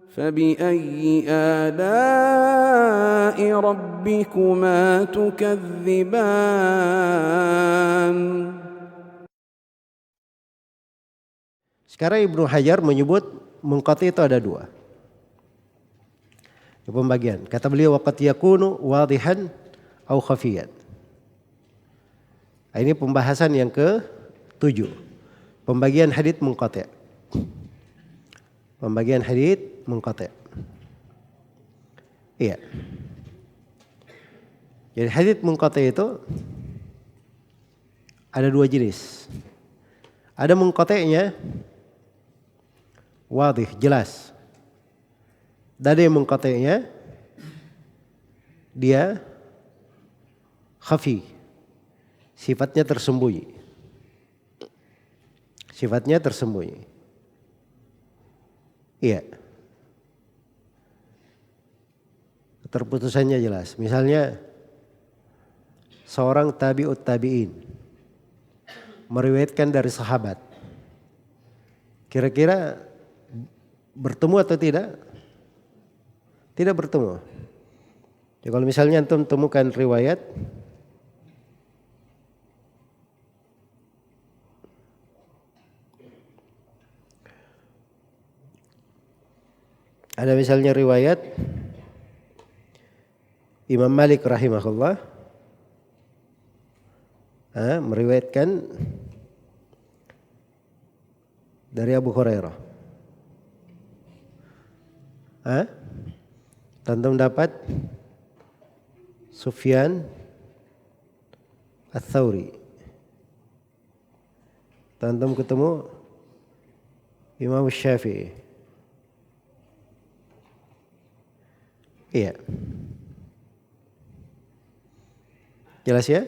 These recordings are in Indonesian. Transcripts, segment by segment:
فبأي آلاء ربكما تكذبان. Sekarang Ibnu Hajar menyebut munqati itu ada dua. Pembagian. Kata beliau waqad yakunu wadihan au khafiyan. Ini pembahasan yang ke-7. Pembagian hadits munqati'. Pembagian hadits munqati'. Iya. Jadi hadits munqati' itu ada dua jenis. Ada munqati'nya wadih, jelas. Dari munqati'nya dia khafi, sifatnya tersembunyi. Sifatnya tersembunyi. Iya. Terputusannya jelas. Misalnya seorang tabi'ut tabi'in meriwayatkan dari sahabat. Kira-kira bertemu atau tidak? Tidak bertemu. Ya, kalau misalnya antum temukan riwayat ada misalnya riwayat Imam Malik rahimahullah meriwayatkan dari Abu Hurairah. Tentu dapat Sufyan Ats-Tsauri. Tentu ketemu Imam Syafi'i. Iya. Jelas ya?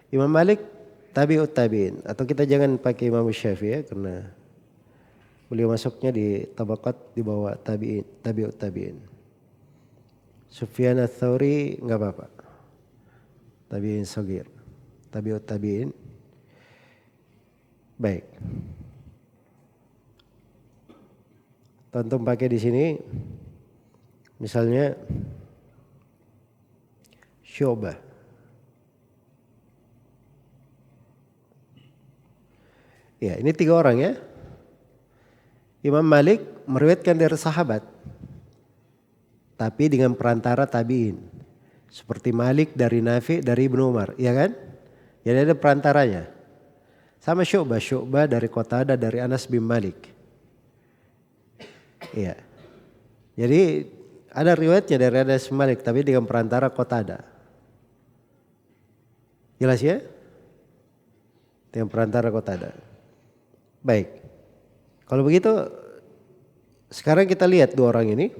Imam Malik tabi'ut tabi'in, atau kita jangan pakai Imam Syafi'i ya, karena beliau masuknya di tabaqat di bawah tabi'in, tabi'ut tabi'in. Sufyan Ats-Tsauri enggak apa-apa. Tabi'in shagir, tabi'ut tabi'in. Baik. Tonton pakai di sini misalnya Syu'bah. Ya, ini 3 orang ya. Imam Malik meriwayatkan dari sahabat, tapi dengan perantara tabi'in. Seperti Malik dari Nafi dari Ibnu Umar, ya kan? Jadi ada perantaranya. Sama Syu'bah dari Qatadah dari Anas bin Malik. Iya. Jadi ada riwayatnya dari Anas bin Malik tapi dengan perantara Qatadah. Jelas ya? Dengan perantara Qatadah. Baik. Kalau begitu sekarang kita lihat 2 orang ini.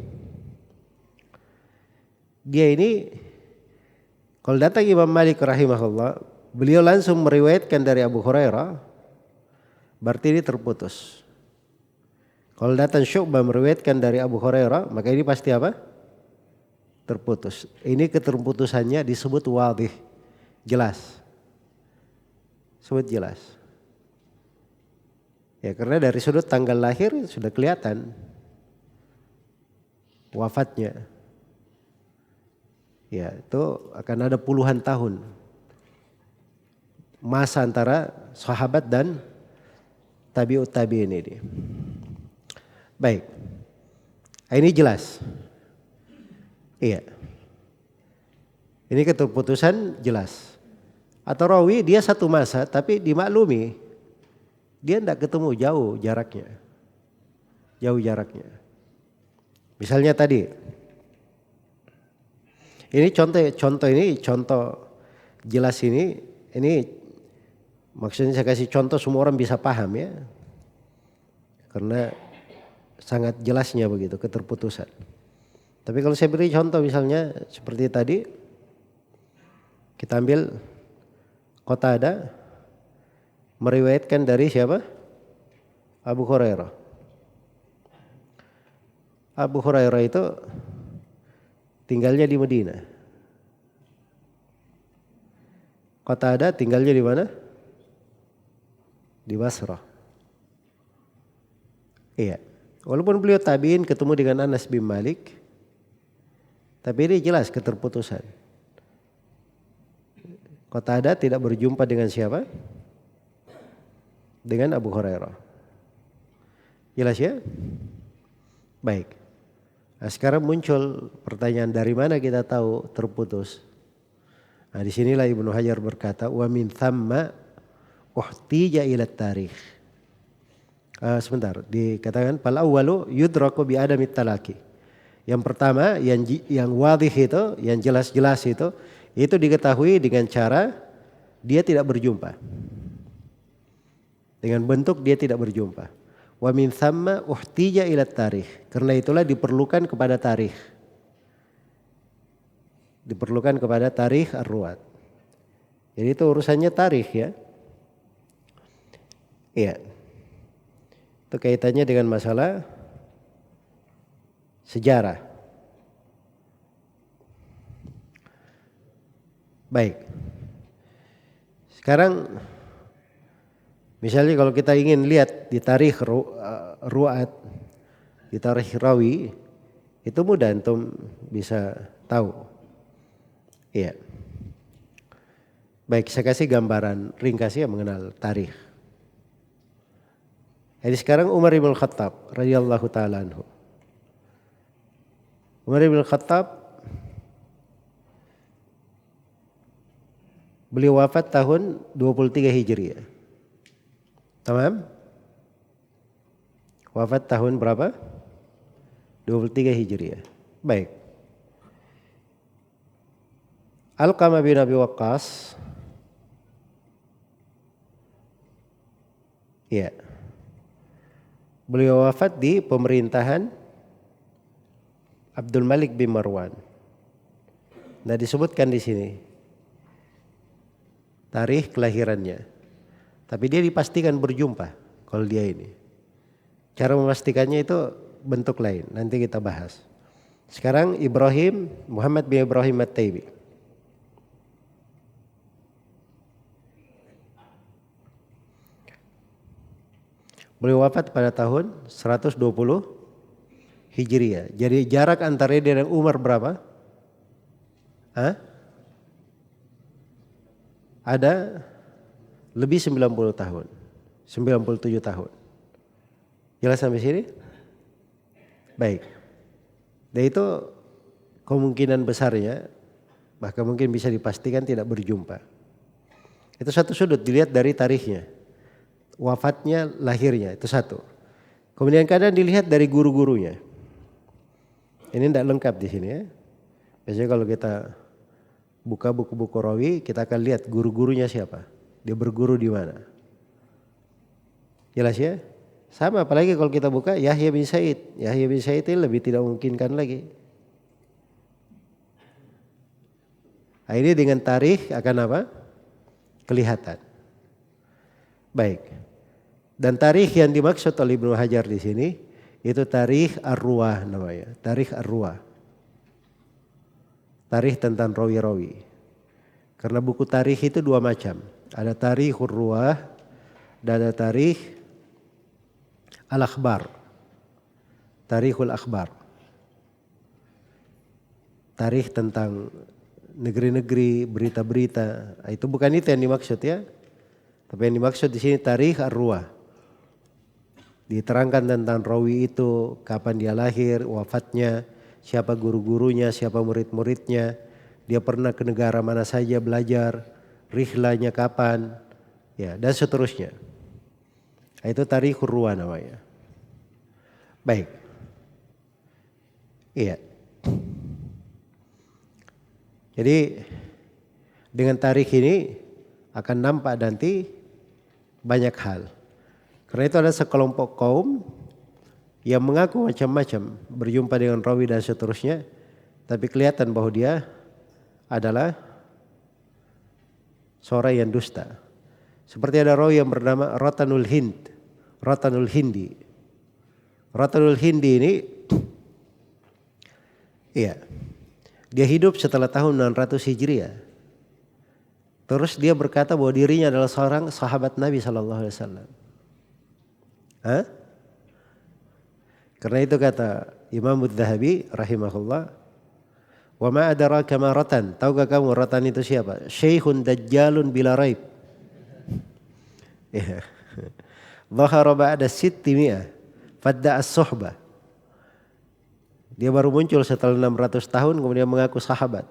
Dia ini kalau datang Imam Malik rahimahullah, beliau langsung meriwayatkan dari Abu Hurairah, berarti ini terputus. Kalau datang Syu'bah meriwayatkan dari Abu Hurairah, maka ini pasti apa? Terputus. Ini keterputusannya disebut wadih, jelas. Sebut jelas. Ya, karena dari sudut tanggal lahir sudah kelihatan wafatnya. Ya, itu akan ada puluhan tahun masa antara sahabat dan tabi'ut tabi'in ini. Baik. Ini jelas. Iya. Ini keterputusan jelas. Atau rawi dia satu masa tapi dimaklumi dia tidak ketemu, jauh jaraknya. Jauh jaraknya. Misalnya tadi ini contoh jelas ini maksudnya saya kasih contoh semua orang bisa paham ya. Karena sangat jelasnya begitu keterputusan. Tapi kalau saya beri contoh misalnya seperti tadi, kita ambil Qatadah meriwayatkan dari siapa? Abu Hurairah. Abu Hurairah itu tinggalnya di Madinah. Qatadah tinggalnya di mana? Di Basrah. Iya. Walaupun beliau tabi'in ketemu dengan Anas bin Malik, tapi ini jelas keterputusan. Qatadah tidak berjumpa dengan siapa? Dengan Abu Hurairah. Jelas ya? Baik. Nah, sekarang muncul pertanyaan, dari mana kita tahu terputus? Nah, disinilah Ibnu Hajar berkata, wa min thamma uhtija ila tarikh. Sebentar, dikatakan fal awwalu yudraku bi adamit talaqi. Yang pertama yang wadih itu, yang jelas-jelas itu diketahui dengan cara dia tidak berjumpa. Dengan bentuk dia tidak berjumpa. Wa min thamma uhtija ila tarikh. Karena itulah diperlukan kepada tarikh. Diperlukan kepada tarikh ar-ruwat. Jadi itu urusannya tarikh ya. Iya. Itu kaitannya dengan masalah sejarah. Baik. Sekarang misalnya kalau kita ingin lihat di tarikh ru'at, di tarikh rawi, itu mudah antum bisa tahu. Iya. Baik, saya kasih gambaran ringkas ya mengenal tarikh. Jadi sekarang Umar bin Khattab radhiyallahu taala anhu. Umar bin Khattab beliau wafat tahun 23 Hijriah. Tamam? Wafat tahun berapa? 23 Hijriah. Baik. Alqamah bin Abi Waqqas. Ya. Beliau wafat di pemerintahan Abdul Malik bin Marwan. Nah, disebutkan di sini tarikh kelahirannya. Tapi dia dipastikan berjumpa kalau dia ini. Cara memastikannya itu bentuk lain, nanti kita bahas. Sekarang Muhammad bin Ibrahim At-Taibi. Beliau wafat pada tahun 120 Hijriah. Jadi jarak antara dia dan Umar berapa? Ada lebih 90 tahun. 97 tahun. Jelas sampai sini? Baik. Dan itu kemungkinan besarnya, bahkan mungkin bisa dipastikan tidak berjumpa. Itu satu sudut dilihat dari tarikhnya. Wafatnya, lahirnya, itu satu. Kemudian kadang dilihat dari guru-gurunya. Ini tidak lengkap di sini ya. Biasanya kalau kita buka buku-buku rawi, kita akan lihat guru-gurunya siapa. Dia berguru di mana. Jelas ya? Sama apalagi kalau kita buka Yahya bin Sa'id. Yahya bin Sa'id ini lebih tidak memungkinkan lagi. Nah, ini dengan tarikh akan apa? Kelihatan. Baik. Dan tarikh yang dimaksud oleh Ibnu Hajar di sini itu tarikh ar-ruwah namanya. Tarikh ar-ruwah. Tarikh tentang rawi-rawi. Karena buku tarikh itu dua macam. Ada tarikhur ruwah dan ada tarikh al-akhbar. Tarikhul akhbar. Tarikh tentang negeri-negeri, berita-berita. Itu bukan itu yang dimaksud ya. Tapi yang dimaksud di sini tarikh ar-ruwah. Diterangkan tentang rawi itu, kapan dia lahir, wafatnya, siapa guru-gurunya, siapa murid-muridnya, dia pernah ke negara mana saja belajar, rihlanya kapan, ya dan seterusnya. Itu tarikhur ruwah namanya. Baik. Iya. Jadi dengan tarikh ini akan nampak nanti banyak hal. Karena itu ada sekelompok kaum yang mengaku macam-macam, berjumpa dengan rawi dan seterusnya, tapi kelihatan bahwa dia adalah seorang yang dusta. Seperti ada rawi yang bernama Ratanul Hindi. Ratanul Hindi ini iya, dia hidup setelah tahun 600 Hijriah. Terus dia berkata bahwa dirinya adalah seorang sahabat Nabi SAW. Karena itu kata Imam Adz-Dzahabi rahimahullah, wa ma adraka ma ratan. Tahukah kamu ratan itu siapa? Syekhun dajjalun bila raib. Ya. Dhahara ba'da 600 fadda as-suhbah. Dia baru muncul setelah 600 tahun kemudian mengaku sahabat.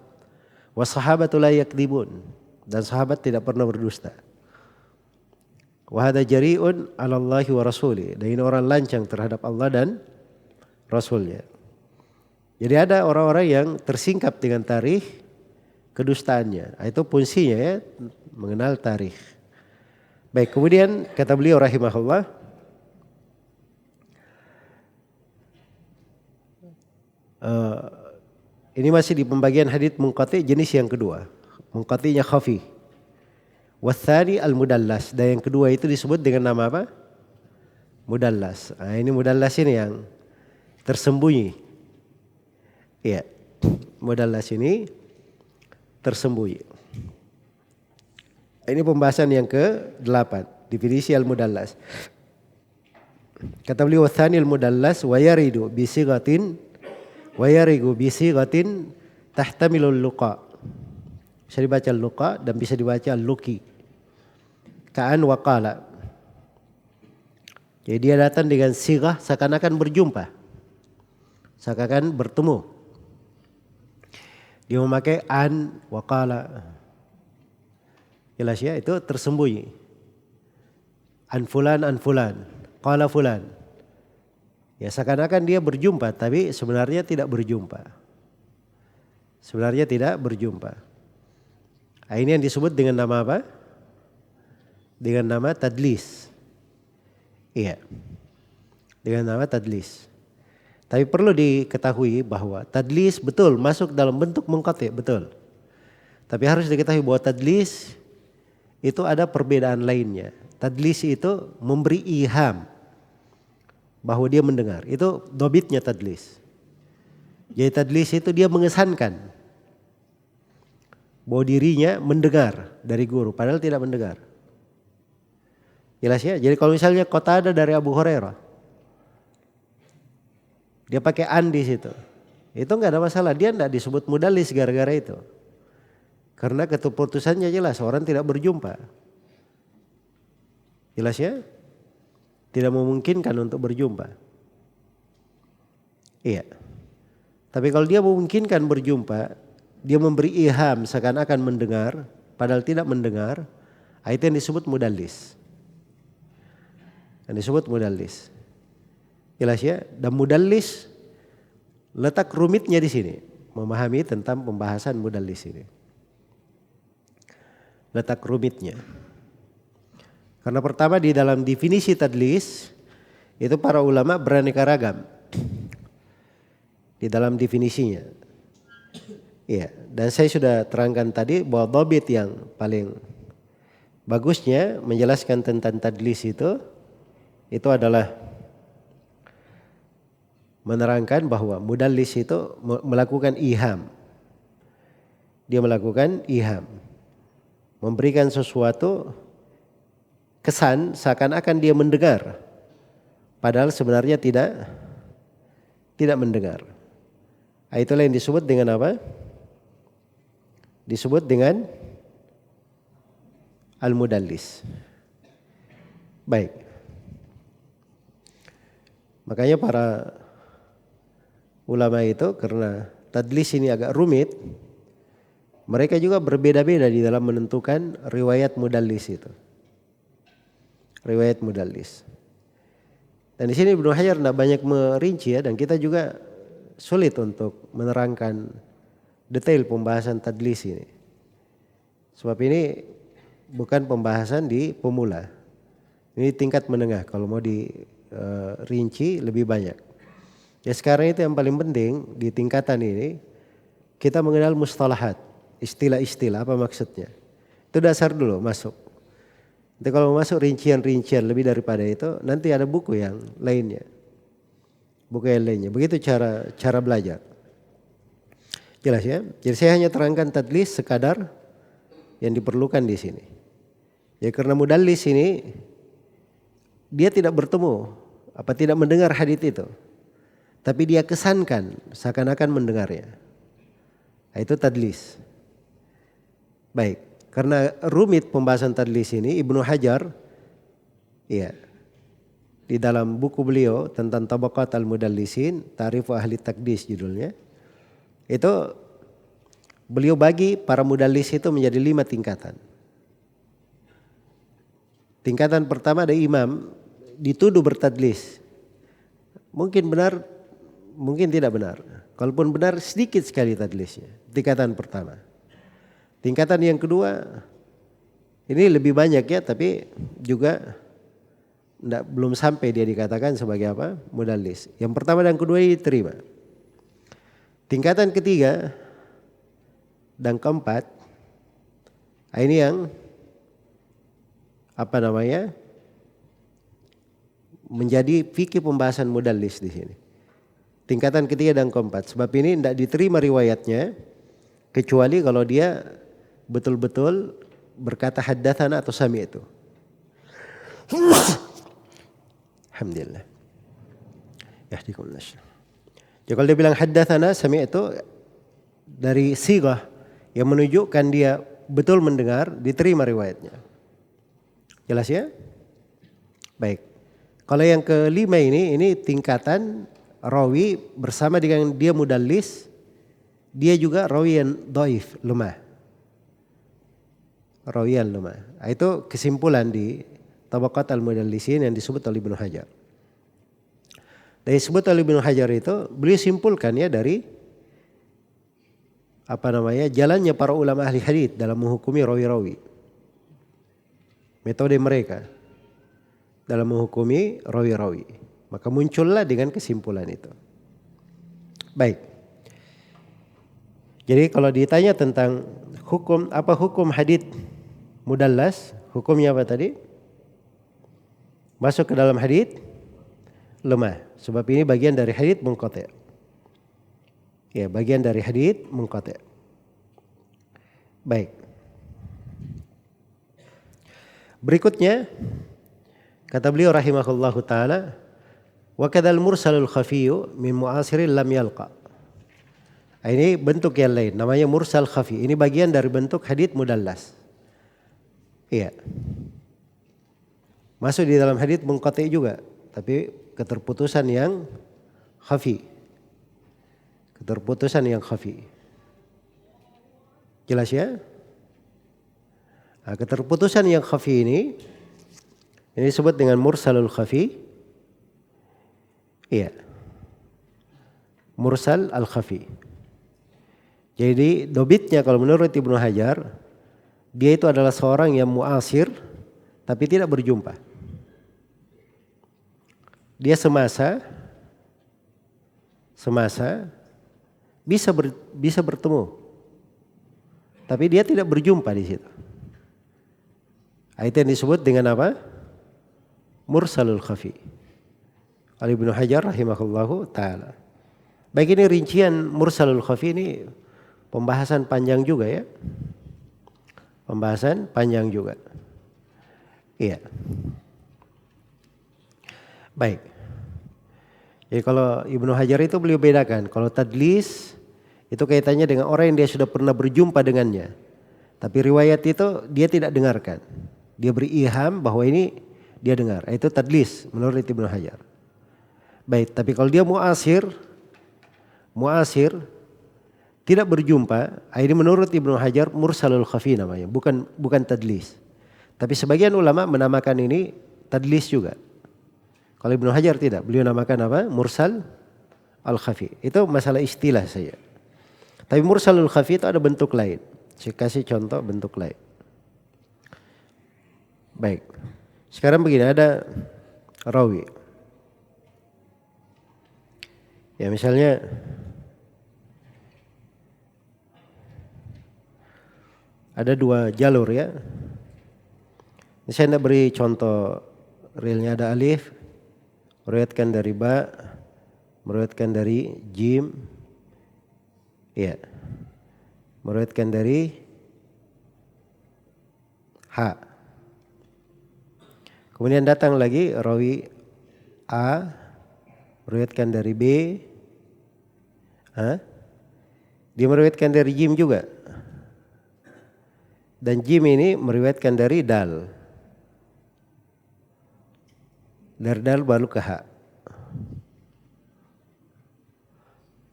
Wa sahabatu la yakdibun. Dan sahabat tidak pernah berdusta. Wa hadza jari'un 'ala Allahi wa rasuli. Dan ini orang lancang terhadap Allah dan Rasulnya. Jadi ada orang-orang yang tersingkap dengan tarikh kedustaannya. Itu fungsinya ya, mengenal tarikh. Baik, kemudian kata beliau rahimahullah, ini masih di pembagian hadits munqati jenis yang kedua. Munqatinya khafi. Wathani al-mudallas. Dan yang kedua itu disebut dengan nama apa? Mudallas. Nah, ini mudallas ini yang tersembunyi. Iya. Mudallas ini tersembunyi. Ini pembahasan yang ke-8, definisi al-mudallas. Kata beliau wathani al-mudallas wa yaridu bi sighatin tahtamilul luqa. Bisa dibaca luqa dan bisa dibaca luki. Ka'an wa qala. Jadi dia datang dengan sighah seakan-akan berjumpa. Seakan-akan bertemu. Dia memakai an wa qala. Jelas ya, itu tersembunyi. An fulan, qala fulan. Ya seakan-akan dia berjumpa tapi sebenarnya tidak berjumpa. Sebenarnya tidak berjumpa. Nah, ini yang disebut dengan nama apa? Dengan nama tadlis. Iya. Dengan nama tadlis. Tapi perlu diketahui bahwa tadlis betul masuk dalam bentuk munqati, betul. Tapi harus diketahui bahwa tadlis itu ada perbedaan lainnya. Tadlis itu memberi iham bahwa dia mendengar. Itu dobitnya tadlis. Jadi tadlis itu dia mengesankan bahwa dirinya mendengar dari guru padahal tidak mendengar. Jelas ya? Jadi kalau misalnya Qatadah dari Abu Hurairah, dia pakai an di situ. Itu enggak ada masalah, dia enggak disebut mudallis gara-gara itu. Karena keputusannya jelas orang tidak berjumpa. Jelas ya? Tidak memungkinkan untuk berjumpa. Iya. Tapi kalau dia memungkinkan berjumpa, dia memberi iham seakan-akan mendengar padahal tidak mendengar, itu yang disebut mudallis. Yang disebut mudallis. Jelas ya? Dan mudallis letak rumitnya di sini, memahami tentang pembahasan mudallis ini. Letak rumitnya. Karena pertama di dalam definisi tadlis itu para ulama beraneka ragam di dalam definisinya. Iya, dan saya sudah terangkan tadi bahwa dhabit yang paling bagusnya menjelaskan tentang tadlis itu adalah menerangkan bahwa mudallis itu melakukan iham. Dia melakukan iham. Memberikan sesuatu kesan seakan-akan dia mendengar. Padahal sebenarnya tidak mendengar. Itulah yang disebut dengan apa? Disebut dengan al-mudallis. Baik. Makanya para ulama itu karena tadlis ini agak rumit, mereka juga berbeda-beda di dalam menentukan riwayat mudallis itu. Riwayat mudallis. Dan di sini Ibnu Hajar tidak banyak merinci ya, dan kita juga sulit untuk menerangkan detail pembahasan tadlis ini. Sebab ini bukan pembahasan di pemula. Ini tingkat menengah, kalau mau dirinci lebih banyak. Ya sekarang itu yang paling penting di tingkatan ini kita mengenal mustalahat, istilah-istilah apa maksudnya. Itu dasar dulu masuk. Nanti kalau masuk rincian-rincian lebih daripada itu, nanti ada buku yang lainnya. Buku yang lainnya. Begitu cara belajar. Jelas ya? Jadi saya hanya terangkan tadlis sekadar yang diperlukan di sini. Ya karena mudallis ini dia tidak bertemu, tidak mendengar hadits itu. tapi dia kesankan seakan-akan mendengarnya. Nah, itu tadlis. Baik, karena rumit pembahasan tadlis ini, Ibnu Hajar ya di dalam buku beliau tentang Tabaqat al-Mudallisin, Ta'rifu Ahli Taqdis judulnya, itu beliau bagi para mudallis itu menjadi 5 tingkatan. Tingkatan pertama ada imam dituduh bertadlis. Mungkin benar, mungkin tidak benar. Kalaupun benar sedikit sekali tadlisnya. Tingkatan pertama. Tingkatan yang kedua ini lebih banyak ya, tapi juga belum sampai dia dikatakan sebagai apa? Mudallis. Yang pertama dan kedua ini diterima. Tingkatan ketiga dan keempat, ini yang apa namanya? Menjadi fikih pembahasan mudallis di sini. Tingkatan ketiga dan keempat. Sebab ini tidak diterima riwayatnya kecuali kalau dia betul-betul berkata haddatsana atau sami'tu. Alhamdulillah. Yahdikumullah. Jadi kalau dia bilang haddatsana sami'tu dari sighah yang menunjukkan dia betul mendengar, diterima riwayatnya. Jelas ya? Baik. Kalau yang kelima ini tingkatan rawi bersama dengan dia mudallis, dia juga rawi yang dhaif, lemah. Rawi yang lemah. Itu kesimpulan di Tabaqat al-Mudallisin yang disebut oleh Ibnu Hajar. Dan disebut oleh Ibnu Hajar itu beliau simpulkan ya dari apa namanya? Jalannya para ulama ahli hadits dalam menghukumi rawi-rawi. Metode mereka dalam menghukumi rawi-rawi. Maka muncullah dengan kesimpulan itu. Baik. Jadi kalau ditanya tentang hukum, apa hukum hadits mudallas, hukumnya apa tadi? Masuk ke dalam hadits lemah. Sebab ini bagian dari hadits munqati'. Ya, bagian dari hadits munqati'. Baik. Berikutnya kata beliau rahimahullahu taala, wa kadzal mursalul khafiyyu min mu'asirin lam yalqa. Ini bentuk yang lain, namanya mursal khafi. Ini bagian dari bentuk hadits mudallas. Iya. Masuk di dalam hadits munqati juga, tapi keterputusan yang khafi. Keterputusan yang khafi. Jelas ya? Nah, keterputusan yang khafi ini disebut dengan mursalul khafi. Iya. Mursal al-khafi. Jadi dobitnya kalau menurut Ibnu Hajar, dia itu adalah seorang yang muasir tapi tidak berjumpa. Dia semasa bisa bertemu, tapi dia tidak berjumpa di situ. Itu yang disebut dengan apa? Mursalul khafi. Oleh Ibnu Hajar rahimahullahu taala. Baik, ini rincian mursalul khafi ini pembahasan panjang juga ya. Pembahasan panjang juga. Iya. Baik. Jadi kalau Ibnu Hajar itu beliau bedakan. Kalau tadlis itu kaitannya dengan orang yang dia sudah pernah berjumpa dengannya. Tapi riwayat itu dia tidak dengarkan. Dia beri ilham bahwa ini dia dengar. Itu tadlis menurut Ibnu Hajar. Baik, tapi kalau dia muasir tidak berjumpa, ini menurut Ibnu Hajar mursalul khafi namanya, bukan tadlis. Tapi sebagian ulama menamakan ini tadlis juga. Kalau Ibnu Hajar tidak, beliau namakan apa? Mursal al-khafi. Itu masalah istilah saja. Tapi mursalul khafi itu ada bentuk lain. Saya kasih contoh bentuk lain. Baik. Sekarang begini, ada rawi. Ya misalnya ada 2 jalur ya. Saya tidak beri contoh realnya, ada alif, meriwayatkan dari ba, meriwayatkan dari jim, ya, meriwayatkan dari ha. Kemudian datang lagi rawi A, meriwayatkan dari B, Hah? Dia meriwayatkan dari Jim juga. Dan Jim ini meriwayatkan dari Dal. Dari Dal baru ke Ha.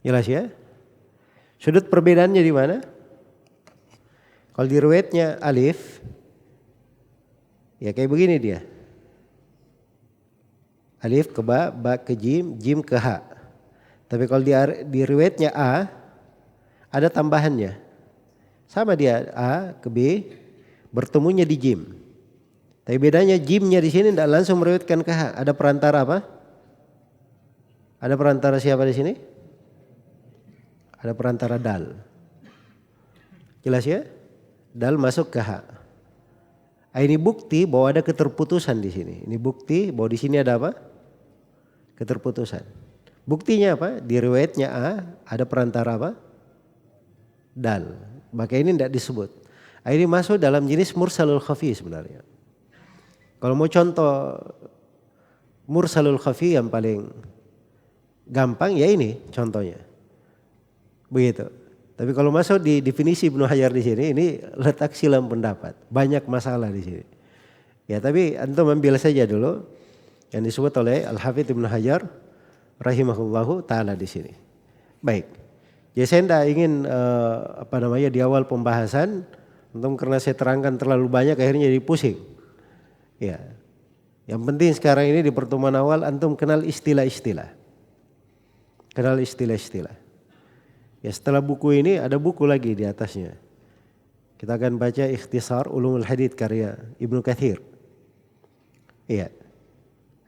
Jelas ya? Sudut perbedaannya di mana? Kalau di riwayatnya alif, ya kayak begini dia. Alif ke ba, ba ke jim, jim ke ha. Tapi kalau di riwayatnya a, ada tambahannya. Sama dia a ke b, bertemunya di jim. Tapi bedanya jimnya di sini tidak langsung meriwayatkan ke ha. Ada perantara apa? Ada perantara siapa di sini? Ada perantara dal. Jelas ya? Dal masuk ke ha. Ini bukti bahwa ada keterputusan di sini. Ini bukti bahwa di sini ada apa? Keterputusan. Buktinya apa? Di riwayatnya A ada perantara apa? Dal. Maka ini tidak disebut. Ini masuk dalam jenis mursalul khafi sebenarnya. Kalau mau contoh mursalul khafi yang paling gampang ya ini contohnya. Begitu. Tapi kalau masuk di definisi Ibnu Hajar di sini, ini letak silam pendapat. Banyak masalah di sini. Ya tapi antum ambil saja dulu yang disebut oleh Al-Hafidz Ibnu Hajar rahimahullahu taala di sini. Baik. Ya saya tidak ingin di awal pembahasan antum karena saya terangkan terlalu banyak akhirnya jadi pusing. Ya. Yang penting sekarang ini di pertemuan awal antum kenal istilah-istilah. Kenal istilah-istilah. Ya setelah buku ini ada buku lagi di atasnya. Kita akan baca Ikhtisar Ulumul Hadits karya Ibnu Katsir. Iya.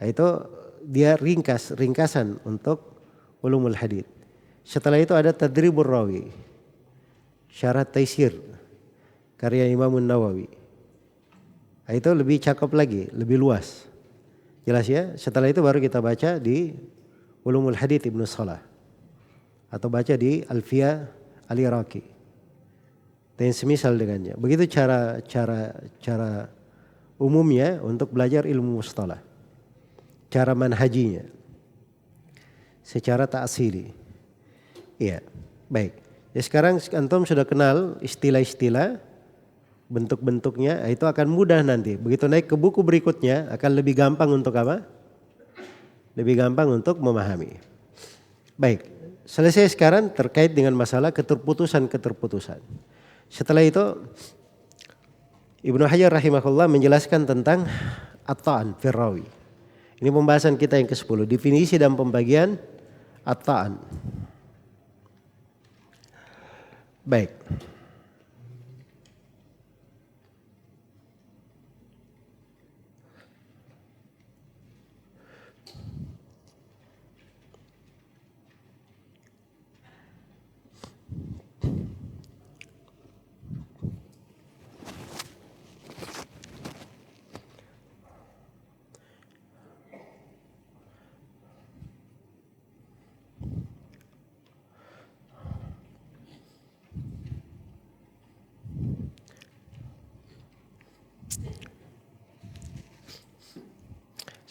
Itu dia ringkasan untuk Ulumul Hadits. Setelah itu ada Tadribur Rawi. Syarah Taisir karya Imam Nawawi. Itu lebih cakep lagi, lebih luas. Jelas ya? Setelah itu baru kita baca di Ulumul Hadits Ibnu Salah. Atau baca di Alfiyah Al-Iraqi. Dan semisal dengannya. Begitu cara umumnya untuk belajar ilmu mustalah. Cara manhajinya. Secara ta'asili. Iya, baik. Ya sekarang antum sudah kenal istilah-istilah, bentuk-bentuknya, itu akan mudah nanti. Begitu naik ke buku berikutnya akan lebih gampang untuk apa? Lebih gampang untuk memahami. Baik. Selesai sekarang terkait dengan masalah keterputusan. Setelah itu Ibnu Hajar rahimahullah menjelaskan tentang at-ta'an fir rawi. Ini pembahasan kita yang ke-10, definisi dan pembagian at-ta'an. Baik.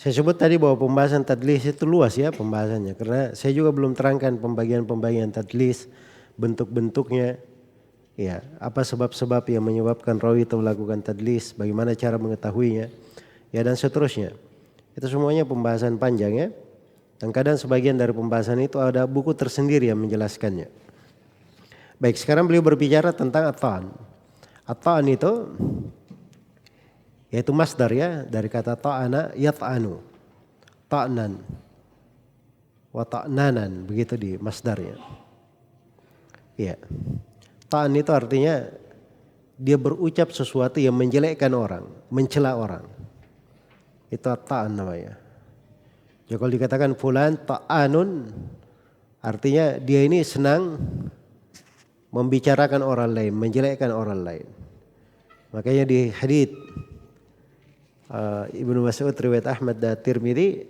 Saya sebut tadi bahwa pembahasan tadlis itu luas ya pembahasannya. Karena saya juga belum terangkan pembagian tadlis, bentuk-bentuknya. Ya, apa sebab-sebab yang menyebabkan rawi itu melakukan tadlis, bagaimana cara mengetahuinya. Ya dan seterusnya. Itu semuanya pembahasan panjang ya. Dan kadang sebagian dari pembahasan itu ada buku tersendiri yang menjelaskannya. Baik, sekarang beliau berbicara tentang at-ta'an. At-ta'an itu yaitu masdar ya dari kata ta'ana yat'anu, ta'nan wa ta'nanan, begitu di masdarnya. Ya. Ta'an itu artinya dia berucap sesuatu yang menjelekkan orang, mencela orang. Itu ta'an namanya. Jadi kalau dikatakan fulan ta'anun artinya dia ini senang membicarakan orang lain, menjelekkan orang lain. Makanya di hadits Ibnu Mas'ud riwayat Ahmad dan Tirmidzi,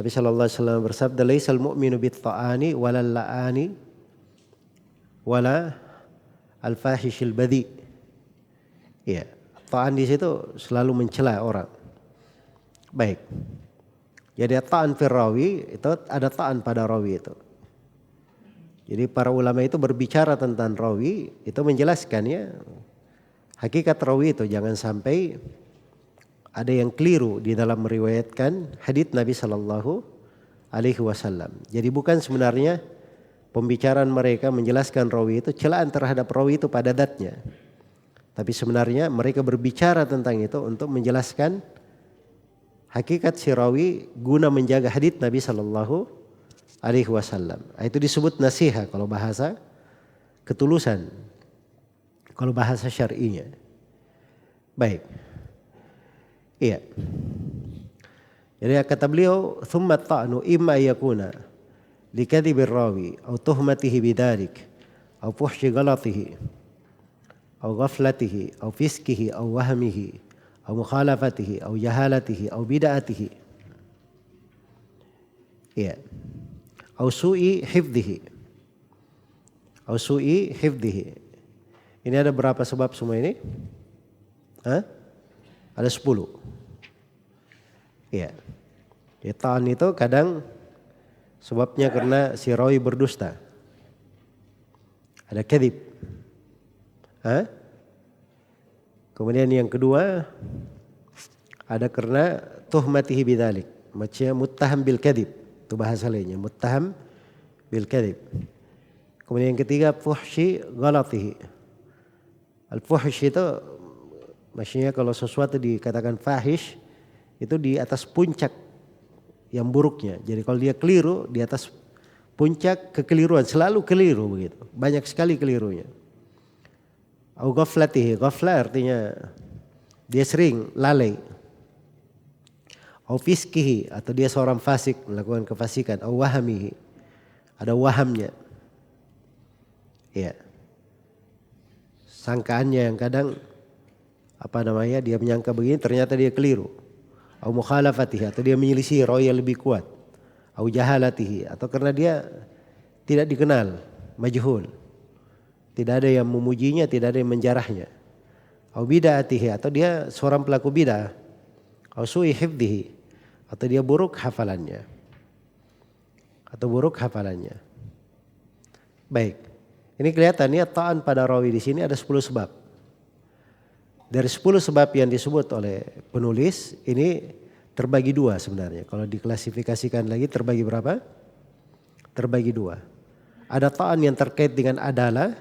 Nabi sallallahu alaihi wasallam bersabda, "Laisal mu'minu bit-ta'ani walal la'ani wala al-fahishil badhi." Ya, ta'an di situ selalu mencela orang. Baik. Jadi ta'an fir rawi itu ada ta'an pada rawi itu. Jadi para ulama itu berbicara tentang rawi itu menjelaskan ya hakikat rawi itu, jangan sampai ada yang keliru di dalam meriwayatkan hadits Nabi Shallallahu Alaihi Wasallam. Jadi bukan sebenarnya pembicaraan mereka menjelaskan rawi itu celaan terhadap rawi itu pada datnya, tapi sebenarnya mereka berbicara tentang itu untuk menjelaskan hakikat si rawi guna menjaga hadits Nabi Shallallahu Alaihi Wasallam. Itu disebut nasiha kalau bahasa ketulusan, kalau bahasa syar'inya. Baik. Iya. Jadi kata beliau, "Tsumma ta'nu imma yakuna likadhibir rawi aw tuhmatihi bidzalik aw fuhshi ghalatihi aw ghaflatihi aw fiskihi aw wahmihi aw mukhalafatihi aw jahalatihi aw bid'atihi." Iya. Aw su'i hifdhihi. Aw su'i hifdhihi. Ini ada berapa sebab semua ini? Ada 10. Iya. Ta'an itu kadang sebabnya karena si rawi berdusta. Ada kadzib. Kemudian yang kedua ada karena tuhmatihi bidzalik. Maksudnya muttaham bil kadzib. Itu bahasa lainnya, muttaham bil kadzib. Kemudian yang ketiga fuhshi ghalatihi. Al-fuhsh itu maksudnya kalau sesuatu dikatakan fahish itu di atas puncak yang buruknya. Jadi kalau dia keliru di atas puncak kekeliruan, selalu keliru begitu. Banyak sekali kelirunya. Au ghaflatihi, ghafla artinya dia sering lalai. Au fiskihi atau dia seorang fasik melakukan kefasikan. Au wahamihi, ada wahamnya. Ya. Sangkaannya yang kadang dia menyangka begini ternyata dia keliru. Au mukhalafatihi atau dia menyelisih rawi yang lebih kuat. Au jahalatihi atau karena dia tidak dikenal, majhul. Tidak ada yang memujinya, tidak ada yang menjarahnya. Au bid'atihi atau dia seorang pelaku bid'ah. Au su'i hifdhihi atau dia buruk hafalannya. Baik. Ini kelihatannya ta'an pada rawi di sini ada 10 sebab. Dari 10 sebab yang disebut oleh penulis ini terbagi 2 sebenarnya. Kalau diklasifikasikan lagi terbagi berapa? Terbagi 2. Ada ta'an yang terkait dengan adalah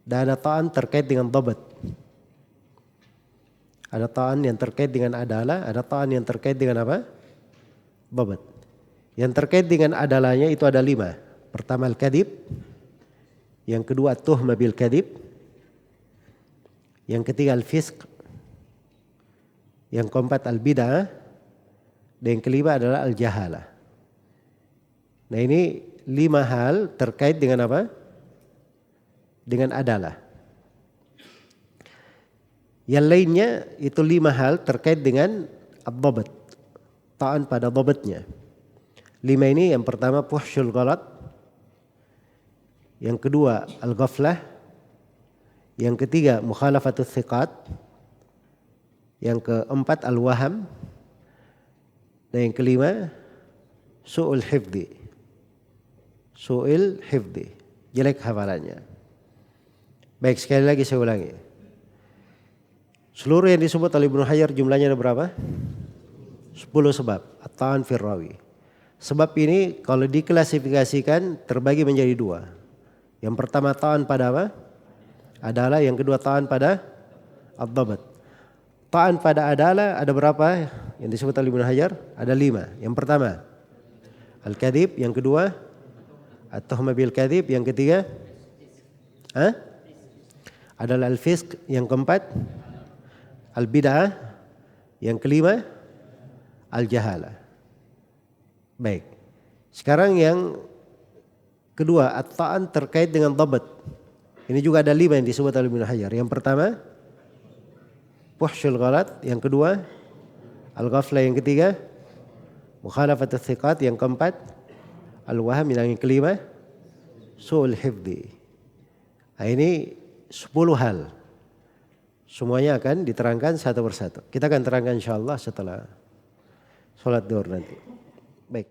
dan ada ta'an terkait dengan dhabt. Ada ta'an yang terkait dengan adalah, ada ta'an yang terkait dengan apa? Dhabt. Yang terkait dengan adalahnya itu ada 5. Pertama al-kadhib, yang kedua tuhmah bil kadhib, yang ketiga al-fisq, yang keempat al-bid'ah, dan yang kelima adalah al-jahalah. Nah ini 5 hal terkait dengan apa? Dengan adalah. Yang lainnya itu 5 hal terkait dengan ad-dhabt, ta'an pada dhabtnya. 5 ini yang pertama fuhsyul ghalat, yang kedua al-ghaflah, yang ketiga mukhalafatus thiqat, yang keempat al-waham, dan yang kelima su'ul hifdhi. Jelek hafalannya. Baik, sekali lagi saya ulangi. Seluruh yang disebut oleh Ibnu Hajar jumlahnya ada berapa? 10 sebab at-ta'an fir rawi. Sebab ini kalau diklasifikasikan terbagi menjadi 2. Yang pertama ta'an pada apa? Adalah, yang kedua ta'an pada ad-dhabt. Ta'an pada adalah ada berapa yang disebut oleh Ibnu Hajar? Ada 5. Yang pertama al-kadhib, yang kedua at-tuhmah bil kadhib, yang ketiga adalah al-fisq, yang keempat al-bid'ah, yang kelima al-jahalah. Baik. Sekarang yang kedua, at-ta'an terkait dengan dhabt. Ini juga ada 5 yang disebut oleh Ibnu Hajar. Yang pertama fuhsyul ghalat, yang kedua al-ghaflah, yang ketiga mukhalafatus thiqat, yang keempat al-waham, yang kelima su'ul hifdhi. Nah, ini 10 hal. Semuanya akan diterangkan satu persatu. Kita akan terangkan insyaallah setelah sholat zuhur nanti. Baik.